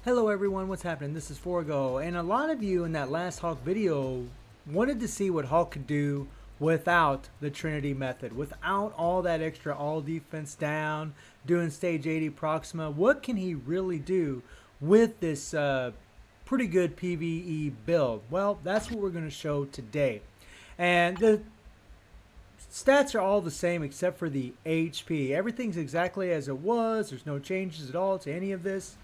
Hello everyone, what's happening? This is Forgo, and a lot of you in that last Hulk video wanted to see what Hulk could do without the Trinity method, without all that extra all defense down, doing stage 80 Proxima. What can he really do with this pretty good PvE build? Well, that's what we're going to show today. And the stats are all the same except for the HP. Everything's exactly as it was. There's no changes at all to any of this.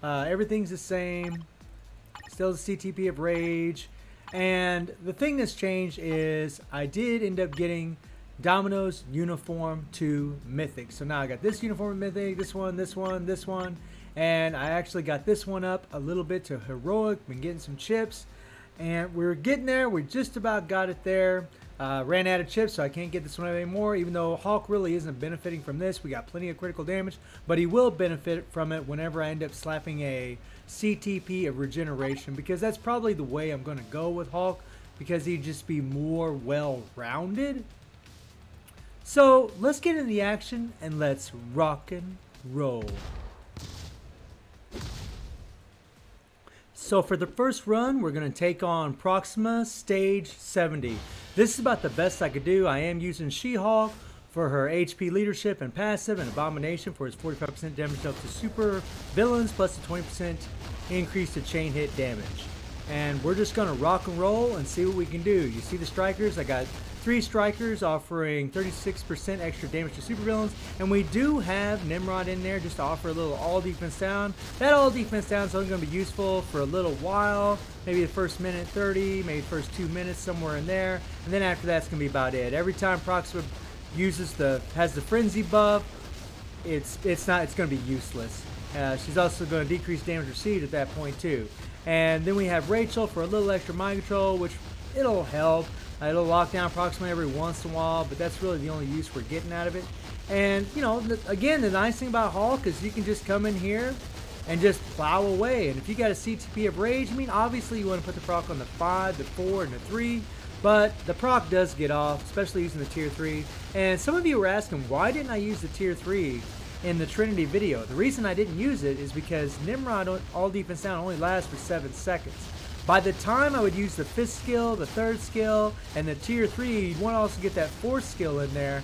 Everything's the same. Still the CTP of Rage. And the thing that's changed is I did end up getting Domino's uniform to Mythic. So now I got this uniform Mythic, this one, this one, this one. And I actually got this one up a little bit to Heroic. Been getting some chips. And we're getting there. We just about got it there. Ran out of chips, so I can't get this one anymore, even though Hulk really isn't benefiting from this. We got plenty of critical damage, but he will benefit from it whenever I end up slapping a CTP of regeneration, because that's probably the way I'm going to go with Hulk, because he'd just be more well-rounded. So let's get into the action, and let's rock and roll. So for the first run, we're going to take on Proxima Stage 70. This is about the best I could do. I am using She-Hulk for her HP leadership and passive, and Abomination for his 45% damage up to super villains, plus the 20% increase to chain hit damage. And we're just going to rock and roll and see what we can do. You see the strikers? I got 3 strikers offering 36% extra damage to supervillains, and we do have Nimrod in there just to offer a little all defense down. That all defense down is only going to be useful for a little while, maybe the first minute 30, maybe the first 2 minutes, somewhere in there, and then after that's going to be about it. Every time Proxima has the frenzy buff, it's going to be useless. She's also going to decrease damage received at that point too. And then we have Rachel for a little extra mind control, which it'll help. It'll lock down Proxima every once in a while, but that's really the only use we're getting out of it. And, you know, again, the nice thing about Hulk is you can just come in here and just plow away. And if you got a CTP of Rage, I mean, obviously you want to put the proc on the 5, the 4, and the 3. But the proc does get off, especially using the tier 3. And some of you were asking, why didn't I use the tier 3 in the Trinity video? The reason I didn't use it is because Nimrod all defense down only lasts for 7 seconds. By the time I would use the 5th skill, the 3rd skill, and the tier 3, you'd want to also get that 4th skill in there,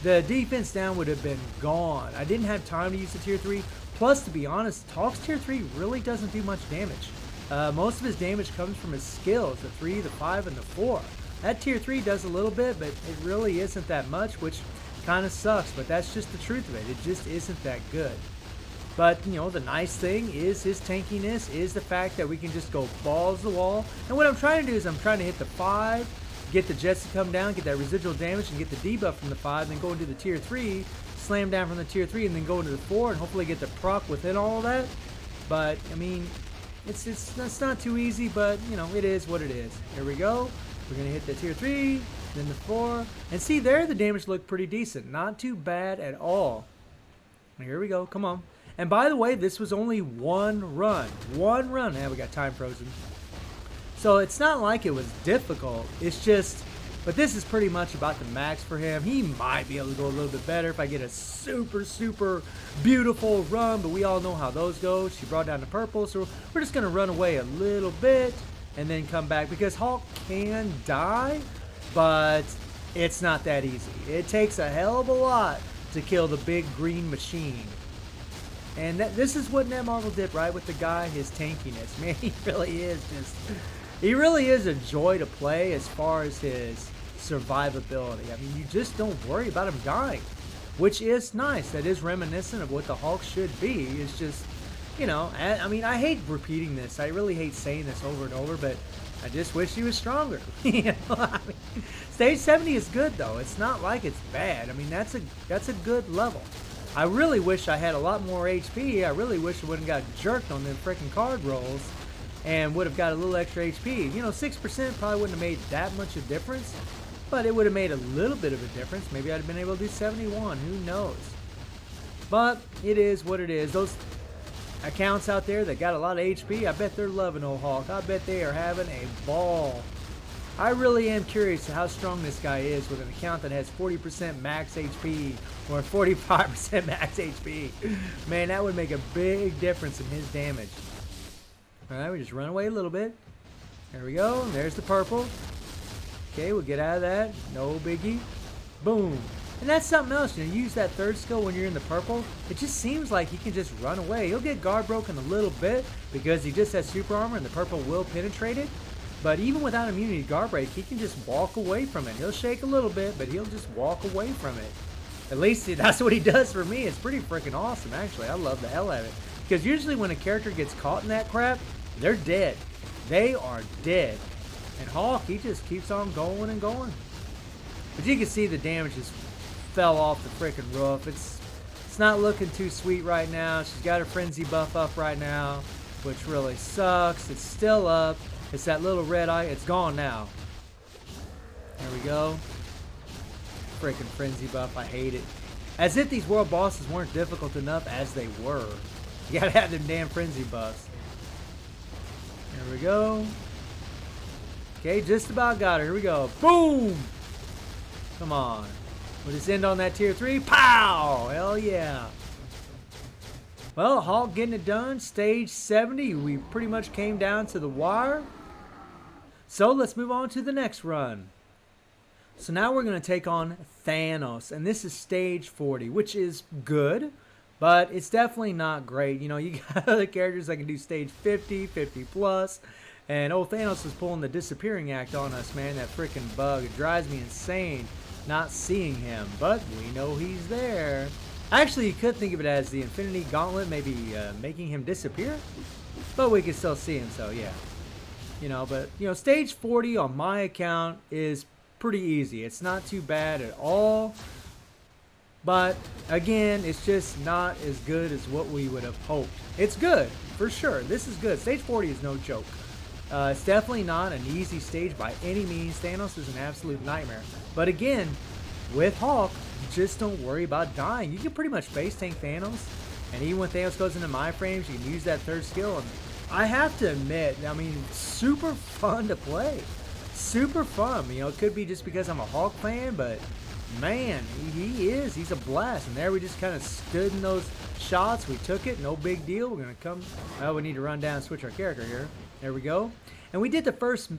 the defense down would have been gone. I didn't have time to use the tier 3. Plus, to be honest, Hulk's tier 3 really doesn't do much damage. Most of his damage comes from his skills, the 3, the 5, and the 4. That tier 3 does a little bit, but it really isn't that much, which kind of sucks, but that's just the truth of it. It just isn't that good. But, you know, the nice thing is his tankiness, is the fact that we can just go balls to the wall. And what I'm trying to do is I'm trying to hit the 5, get the jets to come down, get that residual damage, and get the debuff from the 5, then go into the tier 3, slam down from the tier 3, and then go into the 4, and hopefully get the proc within all of that. But, I mean, that's not too easy, but, you know, it is what it is. Here we go. We're going to hit the tier 3, then the 4. And see, there the damage looked pretty decent. Not too bad at all. Here we go. Come on. And by the way, this was only one run. One run. Yeah, we got time frozen. So it's not like it was difficult. It's just, but this is pretty much about the max for him. He might be able to go a little bit better if I get a super, super beautiful run, but we all know how those go. She brought down the purple, so we're just going to run away a little bit and then come back, because Hulk can die, but it's not that easy. It takes a hell of a lot to kill the big green machine. And this is what Net Marvel did right with the guy, his tankiness. Man, he really is a joy to play as far as his survivability. I mean, you just don't worry about him dying, which is nice. That is reminiscent of what the Hulk should be. It's just, you know, I mean, I hate repeating this. I really hate saying this over and over, but I just wish he was stronger. You know, I mean, stage 70 is good, though. It's not like it's bad. I mean, that's a good level. I really wish I had a lot more HP. I really wish I wouldn't got jerked on them freaking card rolls and would have got a little extra HP. You know, 6% probably wouldn't have made that much of a difference, but it would have made a little bit of a difference. Maybe I'd have been able to do 71. Who knows? But it is what it is. Those accounts out there that got a lot of HP, I bet they're loving old Hulk. I bet they are having a ball. I really am curious how strong this guy is with an account that has 40% max HP or 45% max HP. Man, that would make a big difference in his damage. All right, we just run away a little bit. There we go. And there's the purple. Okay, we'll get out of that. No biggie. Boom. And that's something else. You know, use that third skill when you're in the purple. It just seems like he can just run away. He'll get guard broken a little bit because he just has super armor and the purple will penetrate it. But even without immunity to guard break, he can just walk away from it. He'll shake a little bit, but he'll just walk away from it. At least that's what he does for me. It's pretty freaking awesome, actually. I love the hell out of it. Because usually when a character gets caught in that crap, they're dead. They are dead. And Hawk, he just keeps on going and going. But you can see the damage just fell off the freaking roof. It's not looking too sweet right now. She's got her frenzy buff up right now, which really sucks. It's still up. It's that little red eye. It's gone now. There we go. Freaking frenzy buff. I hate it. As if these world bosses weren't difficult enough as they were. You gotta have them damn frenzy buffs. There we go. Okay, just about got her. Here we go. Boom! Come on. We'll just end on that tier 3. Pow! Hell yeah. Well, Hawk getting it done. Stage 70. We pretty much came down to the wire. So let's move on to the next run. So now we're going to take on Thanos. And this is stage 40, which is good. But it's definitely not great. You know, you got other characters that can do stage 50, 50 plus. And old Thanos is pulling the disappearing act on us, man. That freaking bug. It drives me insane not seeing him. But we know he's there. Actually, you could think of it as the Infinity Gauntlet, maybe making him disappear. But we can still see him, so yeah. You know, but, you know, stage 40 on my account is pretty easy. It's not too bad at all. But, again, it's just not as good as what we would have hoped. It's good, for sure. This is good. Stage 40 is no joke. It's definitely not an easy stage by any means. Thanos is an absolute nightmare. But, again, with Hawk, just don't worry about dying. You can pretty much face tank Thanos. And even when Thanos goes into my frames, you can use that third skill. And I have to admit, I mean, super fun to play. Super fun. You know, it could be just because I'm a Hawk fan, but man, he's a blast. And there we just kind of stood in those shots. We took it, no big deal. We're going to come, oh, we need to run down and switch our character here. There we go. And we did the first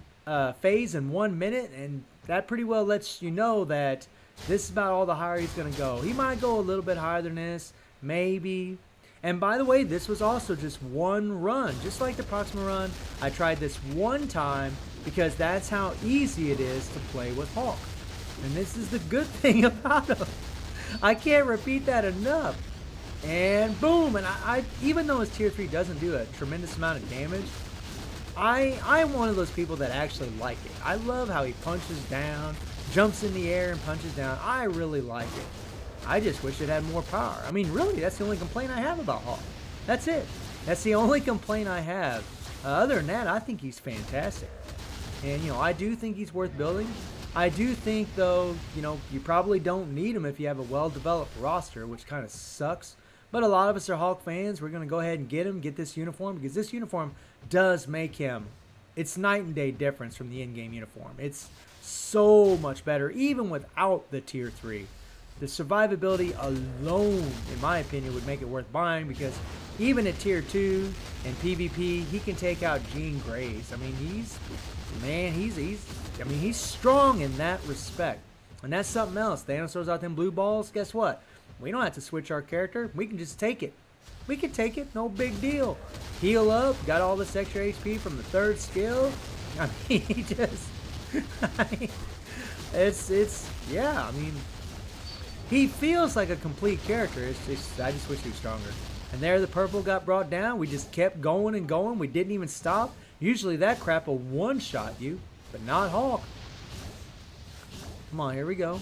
phase in 1 minute, and that pretty well lets you know that this is about all the higher he's going to go. He might go a little bit higher than this, maybe. And by the way, this was also just one run. Just like the Proxima run, I tried this one time because that's how easy it is to play with Hawk. And this is the good thing about him. I can't repeat that enough. And boom, and I even though his tier 3 doesn't do a tremendous amount of damage, I'm one of those people that actually like it. I love how he punches down, jumps in the air and punches down. I really like it. I just wish it had more power. I mean, really, that's the only complaint I have about Hawk. That's it. That's the only complaint I have. Other than that, I think he's fantastic. And, you know, I do think he's worth building. I do think, though, you know, you probably don't need him if you have a well-developed roster, which kind of sucks. But a lot of us are Hawk fans. We're going to go ahead and get him, get this uniform, because this uniform does make him, it's night and day difference from the in-game uniform. It's so much better, even without the tier 3. The survivability alone, in my opinion, would make it worth buying, because even at tier 2 and PvP, he can take out Jean Greys. I mean, he's strong in that respect. And that's something else. Thanos throws out them blue balls. Guess what? We don't have to switch our character. We can just take it. We can take it. No big deal. Heal up. Got all this extra HP from the third skill. I mean, he just... yeah, I mean... He feels like a complete character. I just wish he was stronger. And there the purple got brought down. We just kept going and going. We didn't even stop. Usually that crap will one-shot you, but not Hawk. Come on, here we go.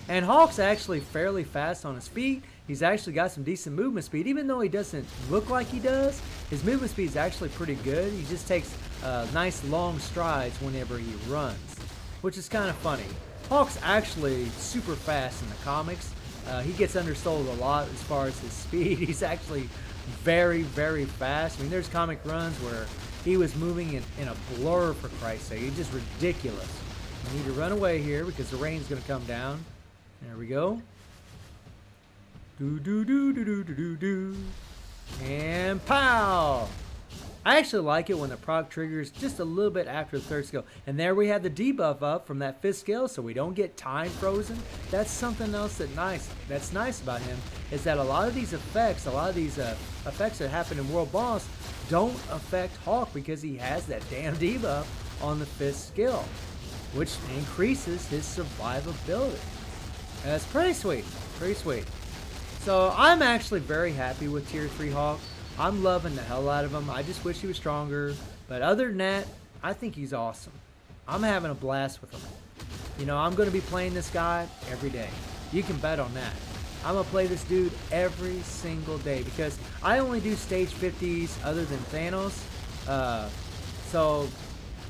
And Hawk's actually fairly fast on his feet. He's actually got some decent movement speed. Even though he doesn't look like he does, his movement speed is actually pretty good. He just takes nice long strides whenever he runs, which is kind of funny. Hawk's actually super fast in the comics. He gets undersold a lot as far as his speed. He's actually very, very fast. I mean, there's comic runs where he was moving in a blur, for Christ's sake. It's just ridiculous. We need to run away here because the rain's going to come down. There we go. Do do do do do do do do. And pow! I actually like it when the proc triggers just a little bit after the third skill. And there we have the debuff up from that fifth skill, so we don't get time frozen. That's something else that's nice about him, is that a lot of these effects, effects that happen in World Boss don't affect Hawk because he has that damn debuff on the fifth skill, which increases his survivability. That's pretty sweet, pretty sweet. So I'm actually very happy with Tier 3 Hawk. I'm loving the hell out of him. I just wish he was stronger. But other than that, I think he's awesome. I'm having a blast with him. You know, I'm going to be playing this guy every day. You can bet on that. I'm going to play this dude every single day because I only do stage 50s other than Thanos. So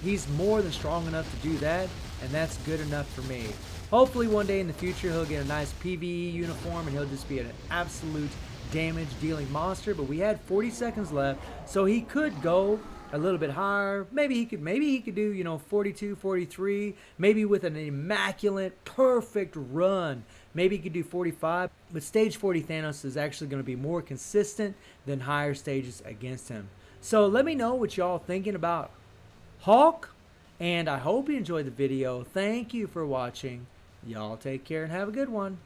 he's more than strong enough to do that, and that's good enough for me. Hopefully one day in the future he'll get a nice PvE uniform and he'll just be an absolute damage dealing monster. But we had 40 seconds left, so he could go a little bit higher. Maybe he could do, you know, 42, 43, maybe with an immaculate perfect run. Maybe he could do 45, but stage 40 Thanos is actually going to be more consistent than higher stages against him. So let me know what y'all thinking about Hawk, and I hope you enjoyed the video. Thank you for watching. Y'all take care and have a good one.